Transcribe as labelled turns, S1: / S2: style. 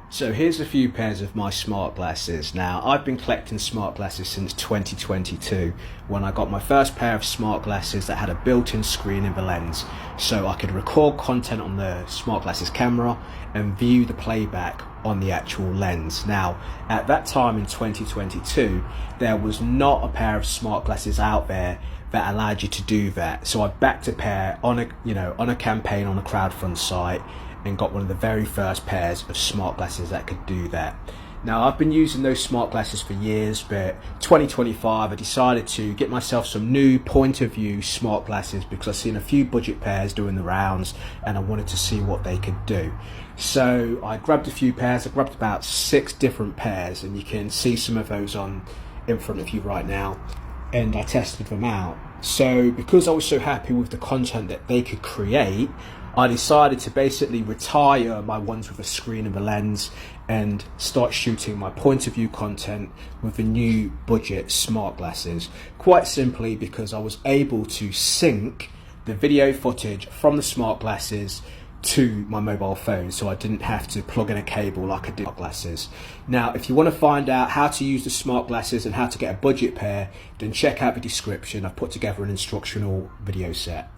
S1: So here's a few pairs of my smart glasses. Now, I've been collecting smart glasses since 2022 when I got my first pair of smart glasses that had a built-in screen in the lens, so I could record content on the smart glasses camera and view the playback on the actual lens. Now, at that time in 2022, there was not a pair of smart glasses out there that allowed you to do that. So I backed a pair on a campaign on a crowdfund site and got one of the very first pairs of smart glasses that could do that. Now, I've been using those smart glasses for years, but 2025 I decided to get myself some new point of view smart glasses because I've seen a few budget pairs doing the rounds and I wanted to see what they could do. So I grabbed a few pairs. I grabbed about 6 different pairs, and you can see some of those on in front of you right now, and I tested them out. So because I was so happy with the content that they could create, I decided to basically retire my ones with a screen and a lens and start shooting my point of view content with the new budget smart glasses. Quite simply because I was able to sync the video footage from the smart glasses to my mobile phone, so I didn't have to plug in a cable like I did with glasses. Now, if you want to find out how to use the smart glasses and how to get a budget pair, then check out the description. I've put together an instructional video set.